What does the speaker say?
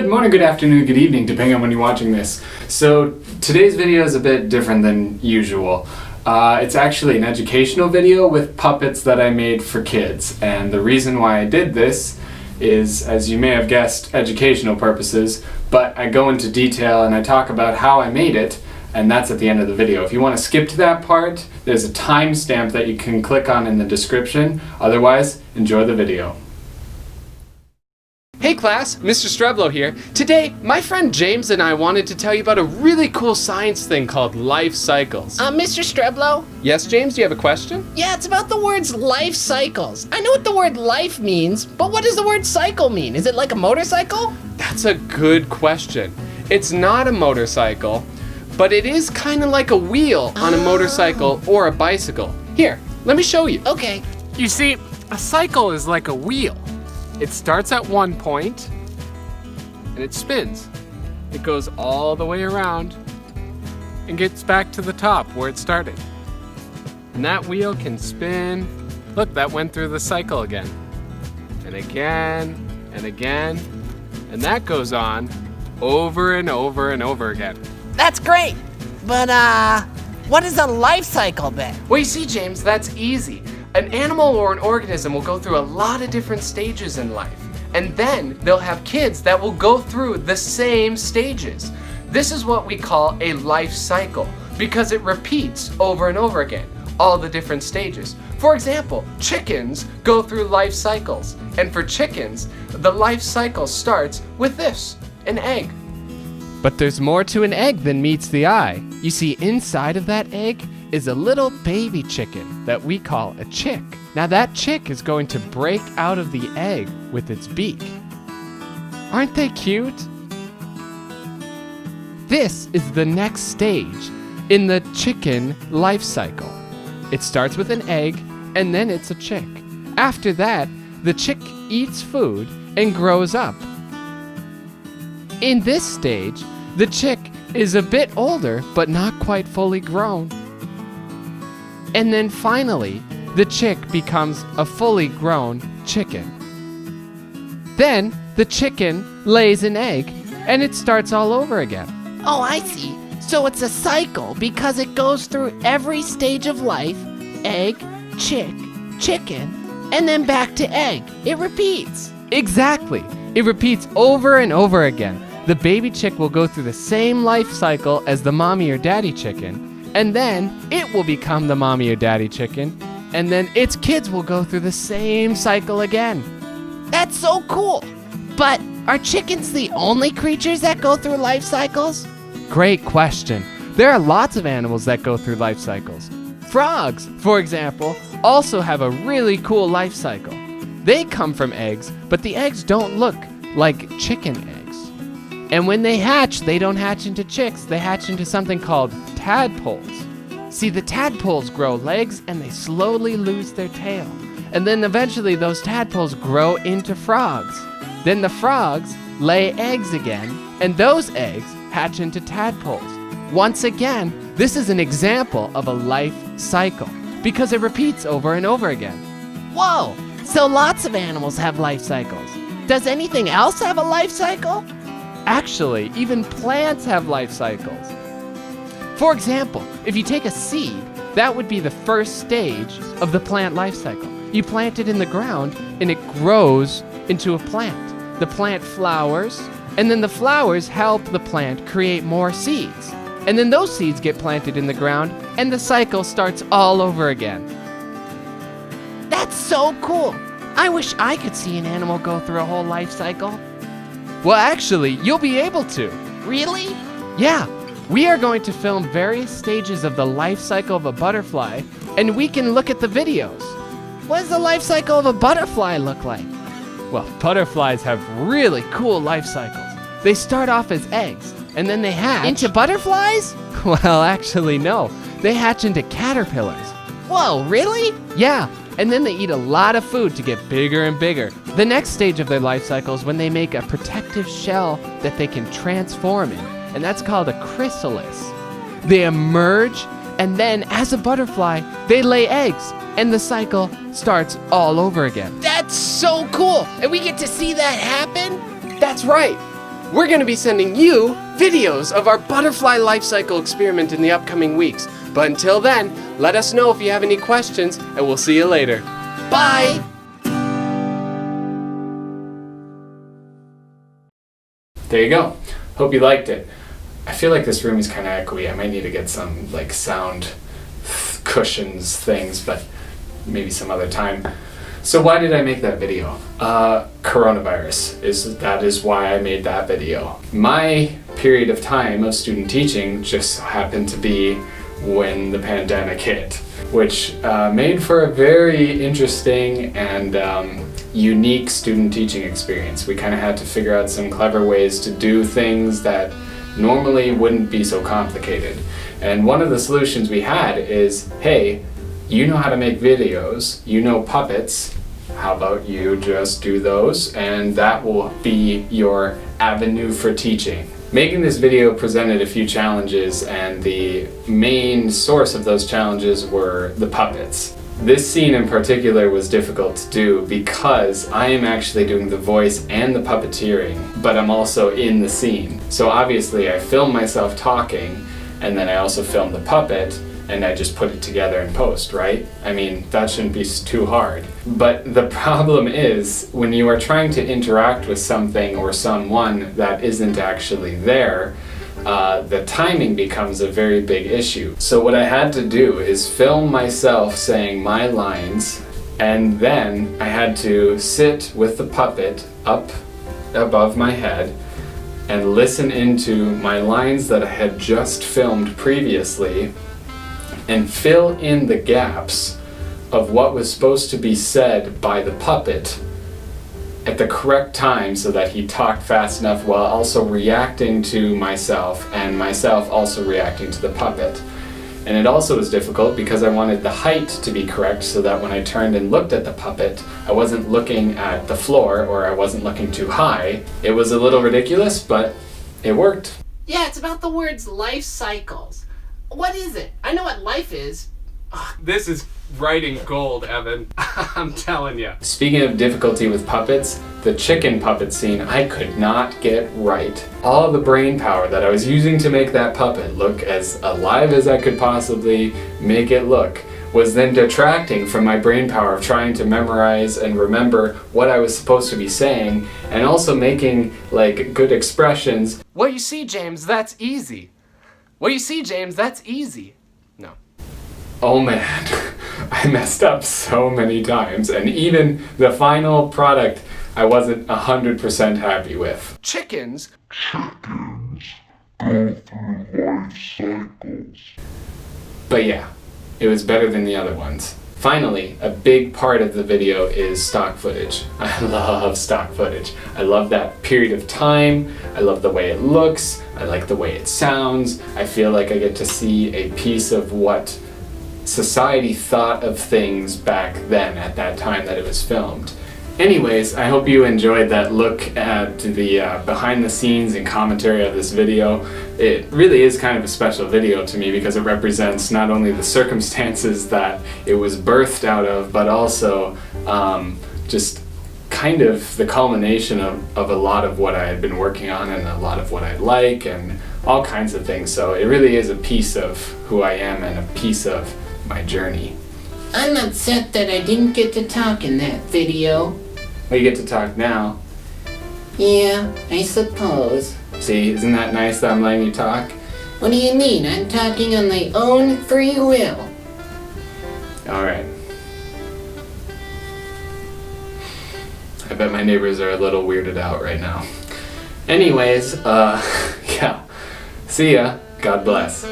Good morning, good afternoon, good evening, depending on when you're watching this. So today's video is a bit different than usual. It's actually an educational video with puppets that I made for kids. And the reason why I did this is, as you may have guessed, educational purposes, but I go into detail and I talk about how I made it, and that's at the end of the video. If you want to skip to that part, there's a timestamp that you can click on in the description. Otherwise, enjoy the video. Hey class, Mr. Streblow here. Today, my friend James and I wanted to tell you about a really cool science thing called life cycles. Mr. Streblow? Yes, James, do you have a question? Yeah, it's about the words life cycles. I know what the word life means, but what does the word cycle mean? Is it like a motorcycle? That's a good question. It's not a motorcycle, but it is kind of like a wheel on a motorcycle or a bicycle. Here, let me show you. Okay. You see, a cycle is like a wheel. It starts at one point, and it spins. It goes all the way around and gets back to the top where it started. And that wheel can spin. Look, that went through the cycle again. And again, and again. And that goes on over and over and over again. That's great. But, what is a life cycle then? Well, you see, James, that's easy. An animal or an organism will go through a lot of different stages in life, and then they'll have kids that will go through the same stages. This is what we call a life cycle, because it repeats over and over again, all the different stages. For example, chickens go through life cycles, and for chickens, the life cycle starts with this, an egg. But there's more to an egg than meets the eye. You see, inside of that egg is a little baby chicken that we call a chick. Now that chick is going to break out of the egg with its beak. Aren't they cute? This is the next stage in the chicken life cycle. It starts with an egg and then it's a chick. After that, the chick eats food and grows up. In this stage, the chick is a bit older but not quite fully grown. And then finally, the chick becomes a fully grown chicken. Then the chicken lays an egg and it starts all over again. Oh, I see. So it's a cycle because it goes through every stage of life: egg, chick, chicken, and then back to egg. It repeats. Exactly. It repeats over and over again. The baby chick will go through the same life cycle as the mommy or daddy chicken, and then it will become the mommy or daddy chicken, and then its kids will go through the same cycle again. That's so cool. But are chickens the only creatures that go through life cycles? Great question. There are lots of animals that go through life cycles. Frogs, for example, also have a really cool life cycle. They come from eggs, but the eggs don't look like chicken eggs. And when they hatch, they don't hatch into chicks, they hatch into something called tadpoles. See, the tadpoles grow legs and they slowly lose their tail. And then eventually those tadpoles grow into frogs. Then the frogs lay eggs again, and those eggs hatch into tadpoles. Once again, this is an example of a life cycle because it repeats over and over again. Whoa, so lots of animals have life cycles. Does anything else have a life cycle? Actually, even plants have life cycles. For example, if you take a seed, that would be the first stage of the plant life cycle. You plant it in the ground and it grows into a plant. The plant flowers, and then the flowers help the plant create more seeds. And then those seeds get planted in the ground and the cycle starts all over again. That's so cool. I wish I could see an animal go through a whole life cycle. Well, actually, you'll be able to. Really? Yeah, we are going to film various stages of the life cycle of a butterfly, and we can look at the videos. What does the life cycle of a butterfly look like? Well, butterflies have really cool life cycles. They start off as eggs, and then they hatch. Into butterflies? Well, actually, no. They hatch into caterpillars. Whoa, really? Yeah, and then they eat a lot of food to get bigger and bigger. The next stage of their life cycle is when they make a protective shell that they can transform in, and that's called a chrysalis. They emerge, and then as a butterfly, they lay eggs, and the cycle starts all over again. That's so cool! And we get to see that happen? That's right. we're going to be sending you videos of our butterfly life cycle experiment in the upcoming weeks. But until then, let us know if you have any questions, and we'll see you later. Bye! There you go. Hope you liked it. I feel like this room is kind of echoey. I might need to get some sound cushions things, but maybe some other time. So why did I make that video? Coronavirus is why I made that video. My period of time of student teaching just happened to be when the pandemic hit, which made for a very interesting and unique student teaching experience. We kind of had to figure out some clever ways to do things that normally wouldn't be so complicated. And one of the solutions we had is, hey, you know how to make videos, you know puppets, how about you just do those, and that will be your avenue for teaching. Making this video presented a few challenges, and the main source of those challenges were the puppets. This scene in particular was difficult to do because I am actually doing the voice and the puppeteering, but I'm also in the scene. So obviously I film myself talking, and then I also film the puppet, and I just put it together in post, right? I mean, that shouldn't be too hard. But the problem is, when you are trying to interact with something or someone that isn't actually there, the timing becomes a very big issue. So what I had to do is film myself saying my lines, and then I had to sit with the puppet up above my head and listen into my lines that I had just filmed previously and fill in the gaps of what was supposed to be said by the puppet at the correct time so that he talked fast enough while also reacting to myself and myself also reacting to the puppet. And it also was difficult because I wanted the height to be correct so that when I turned and looked at the puppet, I wasn't looking at the floor or I wasn't looking too high. It was a little ridiculous, but it worked. Yeah, it's about the words life cycles. What is it? I know what life is. This is writing gold, Evan. I'm telling you. Speaking of difficulty with puppets, the chicken puppet scene I could not get right. All the brain power that I was using to make that puppet look as alive as I could possibly make it look was then detracting from my brain power of trying to memorize and remember what I was supposed to be saying and also making good expressions. Well, you see, James, that's easy. No. Oh man, I messed up so many times, and even the final product I wasn't 100% happy with. Chickens go through life cycles. But yeah, it was better than the other ones. Finally, a big part of the video is stock footage. I love stock footage. I love that period of time. I love the way it looks. I like the way it sounds. I feel like I get to see a piece of what society thought of things back then at that time that it was filmed. Anyways, I hope you enjoyed that look at the behind the scenes and commentary of this video. It really is kind of a special video to me because it represents not only the circumstances that it was birthed out of, but also just kind of the culmination of a lot of what I had been working on and a lot of what I like and all kinds of things. So it really is a piece of who I am and a piece of my journey. I'm upset that I didn't get to talk in that video. Well, you get to talk now. Yeah, I suppose. See, isn't that nice that I'm letting you talk? What do you mean? I'm talking on my own free will. Alright. I bet my neighbors are a little weirded out right now. Anyways, yeah. See ya. God bless.